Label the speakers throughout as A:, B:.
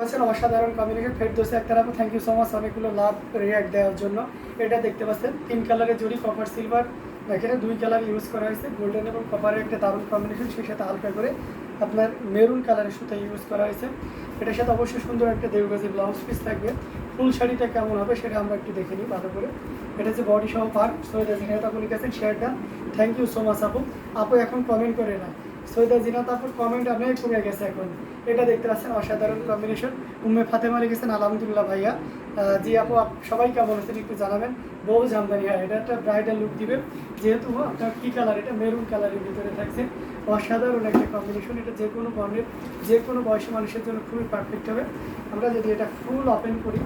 A: আছেন অসাধারণ কম্বিনেশন ফেরদৌসি আক্তার আপু, থ্যাংক ইউ সো মাচ অনেকগুলো লাভ রিয়াক্ট দেওয়ার জন্য। এটা দেখতে পাচ্ছেন 3 কালারের জড়ি, কপার সিলভার, এখানে 2 কালার ইউজ করা হয়েছে, গোল্ডেন এবং কপারের একটা দারুণ কম্বিনেশন, সেই সাথে হালকা করে আপনার মেরুন কালারের সুতা ইউজ করা হয়েছে। এটার সাথে অবশ্যই সুন্দর একটা দেবগাজি ব্লাউজ পিস থাকবে। ফুল শাড়িটা কেমন হবে সেটা আমরা একটু দেখে নিই ভালো করে। এটা হচ্ছে বডি সহ পার সৈয়দা জিনাত আপু লিখেছেন শেয়ারটা, থ্যাংক ইউ সো মাচ আপু। আপু এখন কমেন্ট করে না, সৈয়দা জিনাত আপুর কমেন্ট আপনার কমে গেছে এখন। এটা দেখতে পাচ্ছেন অসাধারণ কম্বিনেশন। উম্মে ফাতেমা লিখেছেন আলহামদুলিল্লাহ ভাইয়া। জি আপু, সবাই কেমন আছেন একটু জানাবেন। বহু জামদানি, হ্যাঁ এটা একটা ব্রাইডাল লুক দিবে, যেহেতু আপনার কী কালার, এটা মেরুন কালারের ভিতরে থাকছে। অসাধারণ একটা কম্বিনেশন, এটা যে কোনো বর্ণের যে কোনো বয়সী মানুষের জন্য খুবই পারফেক্ট হবে। আমরা যদি এটা ফুল ওপেন করি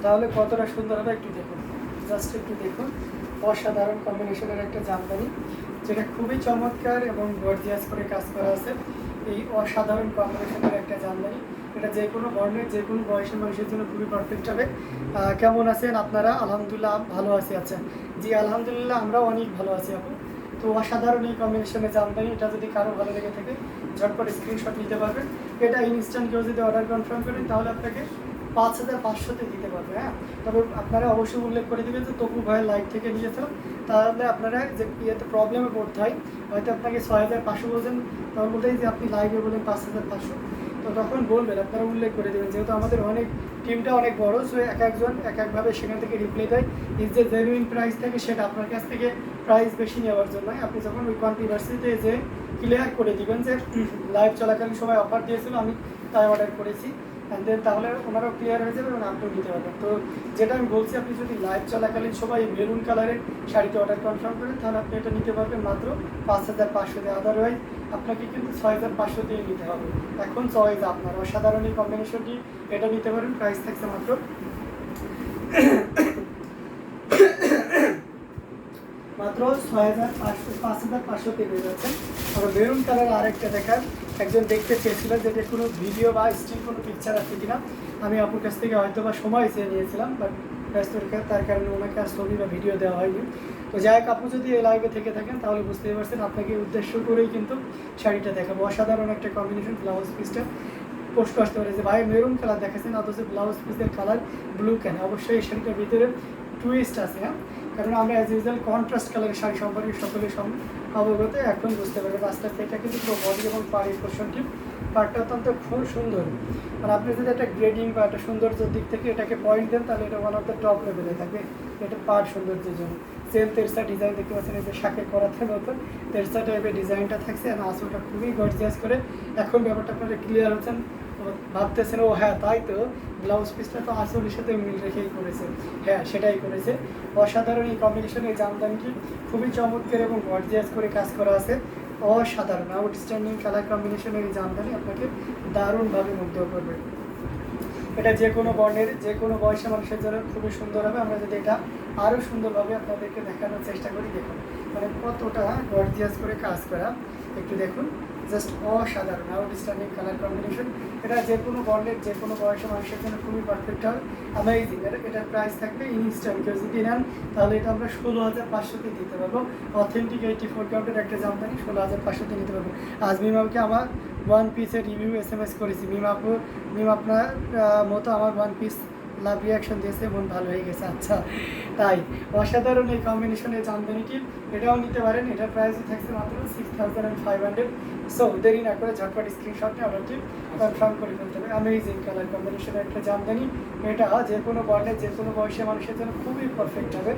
A: তাহলে কতটা সুন্দর হবে একটু দেখুন, জাস্ট একটু দেখুন। অসাধারণ কম্বিনেশনের একটা জামদানি, যেটা খুবই চমৎকার এবং গর্জিয়াস করে কাজ করা আছে। এই অসাধারণ কম্বিনেশনের একটা জামদানি, এটা যে কোনো বর্ণের যে কোনো বয়সের মানুষের জন্য খুবই পারফেক্ট হবে। কেমন আছেন আপনারা? আলহামদুলিল্লাহ ভালো আছি। আচ্ছা জি আলহামদুলিল্লাহ আমরাও অনেক ভালো আছি আপু। তো অসাধারণ এই কম্বিনেশনের জামদানি, এটা যদি কারো ভালো লেগে থাকে ঝটপট স্ক্রিনশট নিতে পারবেন। এটা ইনস্ট্যান্ট কেউ যদি অর্ডার কনফার্ম করেন তাহলে আপনাকে 5500-তে দিতে পারবে। হ্যাঁ, তবে আপনারা অবশ্যই উল্লেখ করে দেবেন যে তপু ভাইয়ের লাইভ থেকে নিয়েছিলাম, তাহলে আপনারা যে ইয়েতে প্রবলেমে পড়তে হয়, হয়তো আপনাকে 6500 বলছেন, তখন বলতেই যে আপনি লাইভে বলেন 5500, তো তখন বলবেন, আপনারা উল্লেখ করে দেবেন, যেহেতু আমাদের অনেক টিমটা অনেক বড়, সো এক একজন এক একভাবে সেখান থেকে রিপ্লাই দেয়। এর যে জেনুইন প্রাইস থাকে সেটা আপনার কাছ থেকে প্রাইস বেশি নেওয়ার জন্য আপনি যখন ওই কন্ট্রোভার্সিতে যে ক্লিয়ার করে দিবেন যে লাইভ চলাকালীন সময় অফার দিয়েছিল আমি তাই অর্ডার করেছি, অ্যান্ড দেন তাহলে ওনারাও ক্লিয়ার হয়ে যাবে এবং আপনিও নিতে পারবেন। তো যেটা আমি বলছি, আপনি যদি লাইভ চলাকালীন সবাই মেরুন কালারের শাড়িতে অর্ডার কনফার্ম করেন তাহলে আপনি এটা নিতে পারবেন মাত্র 5500 দিয়ে। আদারওয়াইজ আপনাকে কিন্তু 6500 দিয়ে নিতে হবে। এখন চয়েস আপনার। অসাধারণ এই কম্বিনেশনটি, এটা নিতে পারেন, প্রাইস থাকছে মাত্র মাত্র 5500 পেয়ে যাচ্ছেন। আবার মেরুন কালার আরেকটা দেখার একজন দেখতে চেয়েছিলেন যেটা কোনো ভিডিও বা স্টিল কোনো পিকচার আছে কিনা। আমি আপুর কাছ থেকে হয়তো বা সময় চেয়ে নিয়েছিলাম, বাট ব্যস্ততার তার কারণে ওনাকে আর ছবি বা ভিডিও দেওয়া হয়নি। তো যাই হোক, আপু যদি এই লাইভে থেকে থাকেন তাহলে বুঝতেই পারছেন আপনাকে উদ্দেশ্য করেই কিন্তু শাড়িটা দেখাবো। অসাধারণ একটা কম্বিনেশন। ব্লাউজ পিসটা পোস্ট আসতে পারে যে ভাই মেরুন কালার দেখাচ্ছেন, অথচ ব্লাউজ পিসের কালার ব্লু কেন? অবশ্যই এই শাড়িটার ভিতরে টুইস্ট আছে। হ্যাঁ, কারণ আমরা অ্যাজ ইউজুয়াল কন্ট্রাস্ট কালারের শাড়ি সম্পর্কে সকলে অবগত, এখন বুঝতে পারবে আস্তে আস্তে। এটা কিন্তু পুরো বডি এবং পাড়ের পোর্শনটি, পাড়টা অত্যন্ত খুব সুন্দর। মানে আপনি যদি একটা গ্রেডিং বা একটা সৌন্দর্যের দিক থেকে এটাকে পয়েন্ট দেন তাহলে এটা ওয়ান অফ দ্য টপ লেভেলে থাকবে। এটা পাড় সৌন্দর্যের জন্য সেম তেরসা ডিজাইন দেখতে পাচ্ছেন, এই যে শাকের করাতে মতো তেরসা টাইপের ডিজাইনটা থাকছে, আর আসলটা খুবই গর্জিয়াস করে। এখন ব্যাপারটা আপনারা ক্লিয়ার হচ্ছেন, ভাবতেছেন ও হ্যাঁ তাই তো, ব্লাউজ পিসটা তো আসলের সাথে মিল রেখেই করেছে। হ্যাঁ সেটাই করেছে। অসাধারণ এই কম্বিনেশনের জামদানিটি খুবই চমৎকার এবং গর্জিয়াস করে কাজ করা আছে। অসাধারণ আউটস্ট্যান্ডিং কালার কম্বিনেশনের এই জামদানি আপনাকে দারুণভাবে মুগ্ধ করবে। এটা যে কোনো বর্ণের যে কোনো বয়সের মানুষের জন্য খুবই সুন্দর হবে। আমরা যদি এটা আরও সুন্দরভাবে আপনাদেরকে দেখানোর চেষ্টা করি, দেখুন মানে কতটা গর্জিয়াস করে কাজ করা, একটু দেখুন, জাস্ট অসাধারণ আউটস্ট্যান্ডিং কালার কম্বিনেশন। এটা যে কোনো বর্ণের যে কোনো বয়সের মানুষের জন্য খুবই পারফেক্ট হবে, অ্যামেজিং। এটার প্রাইস থাকবে ইনস্ট্যান্ট, কেউ যদি নেন তাহলে এটা আমরা 16500-তে দিতে পারবো। অথেন্টিক 84 কাউন্টের একটা জামদানি 16500-তে নিতে পারবো। আজ মিমাকে আমার ওয়ান পিসের রিভিউ SMS করেছি, মিম আপনার মতো আমার ওয়ান পিস লাভ রিয়াকশন দিয়েছে, মন ভালো হয়ে গেছে। আচ্ছা তাই, অসাধারণ এই কম্বিনেশনের জামদানিটি, এটাও নিতে পারেন। এটার প্রাইসই থাকছে মাত্র 6500। সো দেরি না করে ঝটপট স্ক্রিনশট নিয়ে অর্ডারটি কনফার্ম করে ফেলতে হবে। অ্যামেজিং কালার কম্বিনেশনের একটা জামদানি, এটা যে কোনো বর্ণের যে কোনো বয়সের মানুষের জন্য খুবই পারফেক্ট হবে,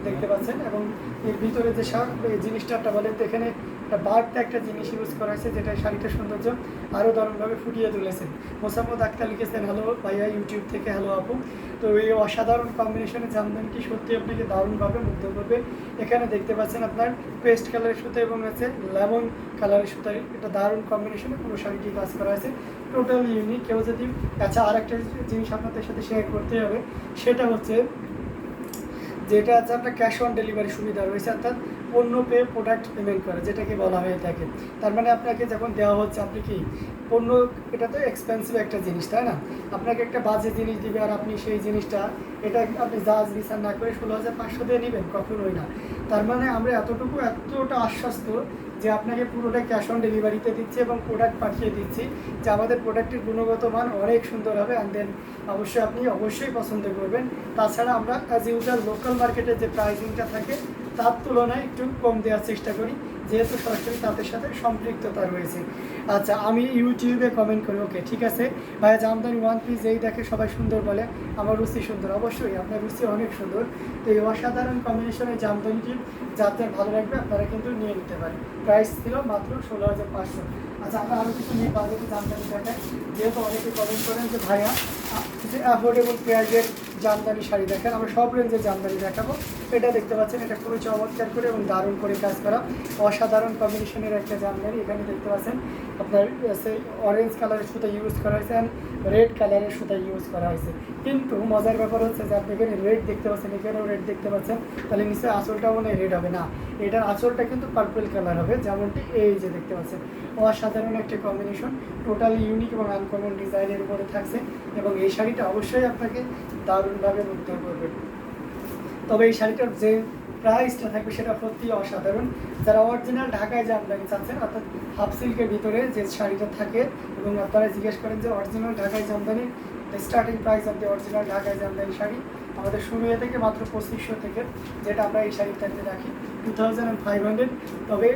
A: দেখতে পাচ্ছেন। এবং এর ভিতরে যে জিনিসটা বলে, এখানে বার্থ একটা জিনিস ইউজ করা হয়েছে, যেটা শাড়িটার সৌন্দর্য আরও দারুণভাবে ফুটিয়ে তুলেছেন। মোসাম্মদ আক্তার লিখেছেন হ্যালো ভাইয়া ইউটিউব থেকে, হ্যালো আপু। তো এই অসাধারণ কম্বিনেশনের জামদানিটি সত্যি আপনাকে দারুণভাবে মুগ্ধ করবে। এখানে দেখতে পাচ্ছেন আপনার পেস্ট কালারের সুতা এবং আছে লেমন কালারের সুতা, এটা দারুণ কম্বিনেশনে পুরো শাড়িটি কাজ করা আছে, টোটাল ইউনিক। কেউ যদি আচ্ছা আর একটা জিনিস আপনাদের সাথে শেয়ার করতে হবে, সেটা হচ্ছে যেটা আছে আপনার ক্যাশ অন ডেলিভারি সুবিধা রয়েছে, অর্থাৎ পণ্য পেয়ে প্রোডাক্ট পেমেন্ট করে, যেটাকে বলা হয়ে থাকে। তার মানে আপনাকে যখন দেওয়া হচ্ছে, আপনি কি পণ্য, এটা তো এক্সপেন্সিভ একটা জিনিস, তাই না? আপনাকে একটা বাজে জিনিস দিবে আর আপনি সেই জিনিসটা, এটা আপনি জাজ বিচার না করে 16,500 দিয়ে নেবেন, কখনোই না। তার মানে আমরা এতটা আশ্বস্ত যে আপনাকে পুরোটা ক্যাশ অন ডেলিভারিতে দিচ্ছি এবং প্রোডাক্ট পাঠিয়ে দিচ্ছি, যে আমাদের প্রোডাক্টের গুণগত মান অনেক সুন্দর হবে, অ্যান্ড দেন অবশ্যই পছন্দ করবেন। তাছাড়া আমরা অ্যাজ ইউজুয়াল লোকাল মার্কেটের যে প্রাইসিংটা থাকে তার তুলনায় একটু কম দেওয়ার চেষ্টা করি, যেহেতু সরাসরি তাদের সাথে সম্পৃক্ততা রয়েছে। আচ্ছা, আমি ইউটিউবে কমেন্ট করি, ওকে ঠিক আছে ভাইয়া, জামদানি ওয়ান পিস যেই দেখে সবাই সুন্দর বলে, আমার রুচি সুন্দর। অবশ্যই আপনার রুচি অনেক সুন্দর। তো এই অসাধারণ কম্বিনেশনের জামদানিটি যাদের ভালো লাগবে আপনারা কিন্তু নিয়ে নিতে পারেন। প্রাইস ছিল মাত্র 16,500। আচ্ছা, আমরা আরও কিছু নিয়ে বাজেটে জামদানি দেখাই, যেহেতু অনেকে কমেন্ট করেন যে ভাইয়া যে অ্যাফোর্ডেবল প্রাইজের জামদানি শাড়ি দেখেন। আমরা সব রেঞ্জের জামদানি দেখাবো। এটা দেখতে পাচ্ছেন, এটা খুবই চমৎকার করে এবং দারুণ করে কাজ করা অসাধারণ কম্বিনেশনের একটা জামদানি। এখানে দেখতে পাচ্ছেন আপনার সেই অরেঞ্জ কালারের সুতা ইউজ করা হয়েছে অ্যান্ড রেড কালারের সুতা ইউজ করা হয়েছে। কিন্তু মজার ব্যাপার হচ্ছে যে আপনি এখানে রেড দেখতে পাচ্ছেন, এখানেও রেড দেখতে পাচ্ছেন, তাহলে নিশ্চয়ই আঁচলটাও মনে হয় রেড হবে না, এটার আঁচলটা কিন্তু পার্পল কালার হবে, যেমনটি এই যে দেখতে পাচ্ছেন। অসাধারণ একটা কম্বিনেশন, টোটালি ইউনিক এবং আনকমন ডিজাইনের উপরে থাকছে এবং এই শাড়িটা অবশ্যই আপনাকে দারুণভাবে মুগ্ধ করবে। তবে এই শাড়িটার যে প্রাইসটা থাকবে সেটা সত্যি অসাধারণ। যারা অরিজিনাল ঢাকায় জামদানি চাচ্ছেন, অর্থাৎ হাফ সিল্কের ভিতরে যে শাড়িটা থাকে, এবং আপনারা জিজ্ঞেস করেন যে অরিজিনাল ঢাকায় Jamdani starting price of the original ঢাকায় জামদানি শাড়ি আমাদের শুরু হয়ে থেকে মাত্র 2500 থেকে, যেটা আমরা এই শাড়িটাতে রাখি 2500। তবে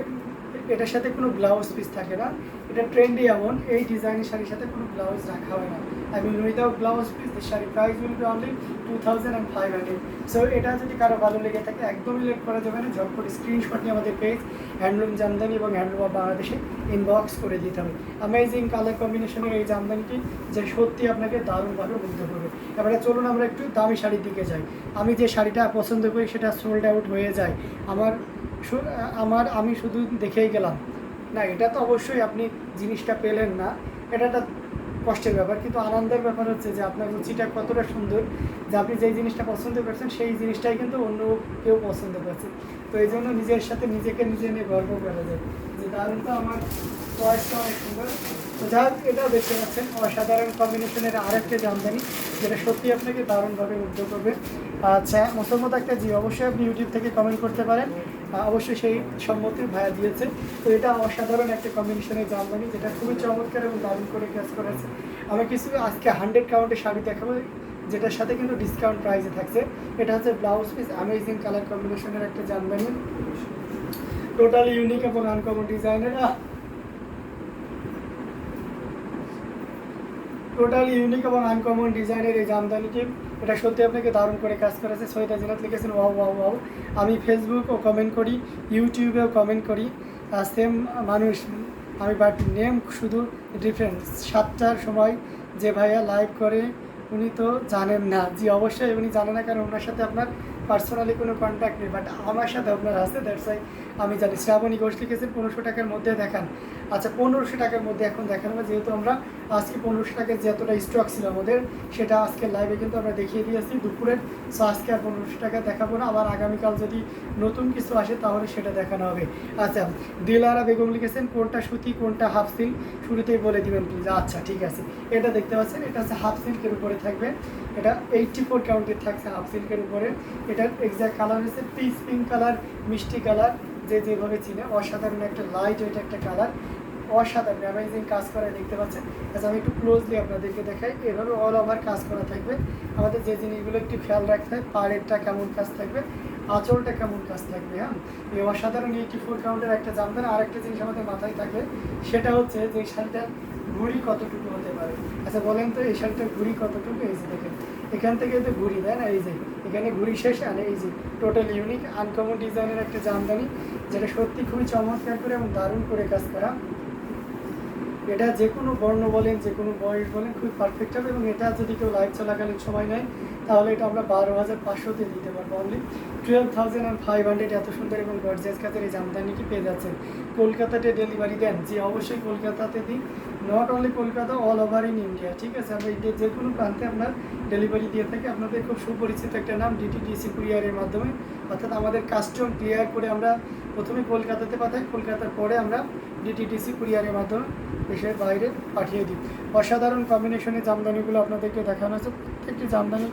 A: এটার সাথে কোনো ব্লাউজ পিস থাকে না, এটা ট্রেন্ডি এমন, এই ডিজাইনের শাড়ির সাথে কোনো ব্লাউজ রাখা হয় না। I mean without blouse piece the sari price will be only 2500। So এটা যদি কারো ভালো লেগে থাকে একদমই লেট করা যাবে না, ঝটপট স্ক্রিনশট নিয়ে আমাদের পেজ হ্যান্ডলুম জামদানি এবং হ্যান্ডলুম অফ বাংলাদেশে ইনবক্স করে দিতে হবে। অ্যামেজিং কালার কম্বিনেশনের এই জামদানিটি যে সত্যি আপনাকে দারুণভাবে মুগ্ধ করবে। এবারে চলুন আমরা একটু দামি শাড়ির দিকে যাই। আমি যে শাড়িটা পছন্দ করি সেটা সোল্ড আউট হয়ে যায়, আমি শুধু দেখেই গেলাম না, এটা তো অবশ্যই আপনি জিনিসটা পেলেন না, এটা একটা কষ্টের ব্যাপার। কিন্তু আনন্দের ব্যাপার হচ্ছে যে আপনার রুচিটা কতটা সুন্দর, যে আপনি যেই জিনিসটা পছন্দ করছেন সেই জিনিসটাই কিন্তু অন্য কেউ পছন্দ করছে। তো এই জন্য নিজের সাথে নিজে নিয়ে গর্ব করা যায় যে দারুণ, তো আমার চয়েসটা অনেক সুন্দর। তো যাই হোক, এটাও দেখতে পাচ্ছেন অসাধারণ কম্বিনেশনের আরেকটা জামদানি, যেটা সত্যি আপনাকে দারুণভাবে মুগ্ধ করবে। আচ্ছা, মোসাম্মদ একটা জি, অবশ্যই আপনি ইউটিউব থেকে কমেন্ট করতে পারেন, অবশ্যই সেই সম্মতি ভাইয়া দিয়েছে। তো এটা অসাধারণ একটা কম্বিনেশনের জামদানি, যেটা খুবই চমৎকার এবং দারুণ করে কাজ করেছে। আমি কিছু আজকে 100 কাউন্টের শাড়ি দেখাবো, যেটার সাথে কিন্তু ডিসকাউন্ট প্রাইসে থাকছে। এটা হচ্ছে ব্লাউজ পিস, অ্যামেজিং কালার কম্বিনেশনের একটা জামদানি, টোটালি ইউনিক এবং আনকমন ডিজাইনের, এই জামদানিটি, এটা সত্যি আপনাকে দারুণ করে কাজ করেছে। সৈয়দা জিনাত লিখেছেন ওয়াও ওয়াও ওয়াও। আমি ফেসবুকও কমেন্ট করি, ইউটিউবেও কমেন্ট করি, সেম মানুষ আমি, বাট নেম শুধু ডিফারেন্স। 7টার সময় যে ভাইয়া লাইভ করে উনি তো জানেন না। জি অবশ্যই উনি জানেন না, কারণ ওনার সাথে আপনার পার্সোনালি কোনো কন্ট্যাক্ট নেই, বাট আমার সাথে আপনার আছে, দ্যাটস ওয়াই আমি জানি। শ্রাবণী ঘোষ লিখেছেন 1500 টাকার মধ্যে দেখান। আচ্ছা, 1500 টাকার মধ্যে এখন দেখানো, যেহেতু আমরা আজকে 1500 টাকার যে এতটা স্টক ছিল আমাদের, সেটা আজকে লাইভে কিন্তু আমরা দেখিয়ে দিয়েছি দুপুরের। সো আজকে আর 1500 টাকা দেখাবো না, আবার আগামীকাল যদি নতুন কিছু আসে তাহলে সেটা দেখানো হবে। আচ্ছা, দিলারা বেগম লিখেছেন কোনটা সুতি কোনটা হাফ সিল্ক শুরুতেই বলে দিবেন প্লিজ। আচ্ছা ঠিক আছে, এটা দেখতে পাচ্ছেন, এটা হচ্ছে হাফ সিল্কের উপরে থাকবে, এটা 84 কাউন্টের থাকছে হাফ সিল্কের উপরে। এটার এক্সাক্ট কালার হচ্ছে পিচ পিঙ্ক কালার, মিষ্টি কালার, যেভাবে চিনে, অসাধারণ একটা লাইট ওইটা একটা কালার, অসাধারণ অ্যামেজিং কাজ করা দেখতে পাচ্ছেন। আচ্ছা, আমি একটু ক্লোজলি আপনাদেরকে দেখাই, এভাবে অল ওভার কাজ করা থাকবে। আমাদের যে জিনিসগুলো একটু খেয়াল রাখতে হয়, পাড়েরটা কেমন কাজ থাকবে, আঁচলটা কেমন কাজ থাকবে। হ্যাঁ, এই অসাধারণ 84 কাউন্টের একটা জামদানি। আরেকটা জিনিস আমাদের মাথায় থাকে, সেটা হচ্ছে যে এই শাড়িটার ঘুড়ি কতটুকু হতে পারে। আচ্ছা বলেন তো, এই শাড়িটার ঘুড়ি কতটুকু? এই যে দেখেন, এখান থেকে তো ঘুড়ি দেয় না, এই যে এখানে ঘুড়ি শেষ, আর এই যে টোটাল ইউনিক আনকমন ডিজাইনের একটা জামদানি, যেটা সত্যি খুবই চমৎকার করে এবং দারুণ করে কাজ করা। এটা যে কোনো বর্ণ বলেন, যে কোনো বয়স বলেন, খুব পারফেক্ট হবে। এবং এটা যদি কেউ লাইভ চলাকালীন সময় নেয় তাহলে এটা আমরা 12,500-তে দিতে পারবো, অনলি 12,500। এত সুন্দর এবং গর্জিয়াস কাজের এই জামদানিটি পেয়ে যাচ্ছেন। কলকাতাতে ডেলিভারি দেন? জি অবশ্যই কলকাতাতে দিই, not only Kolkata, all over in India. ঠিক আছে, আমরা ইন্ডিয়ার যে কোনো প্রান্তে আপনার ডেলিভারি দিয়ে থাকি। আপনাদের খুব সুপরিচিত একটা নাম, ডিটিডিসি কুরিয়ারের মাধ্যমে, অর্থাৎ আমাদের কাস্টম ক্লিয়ার করে আমরা প্রথমে কলকাতাতে পাঠাই, কলকাতার পরে আমরা ডিটিডিসি কুরিয়ারের মাধ্যমে দেশের বাইরে পাঠিয়ে দিই। অসাধারণ কম্বিনেশনের জামদানিগুলো আপনাদেরকে দেখানো হচ্ছে। প্রত্যেকটি জামদানি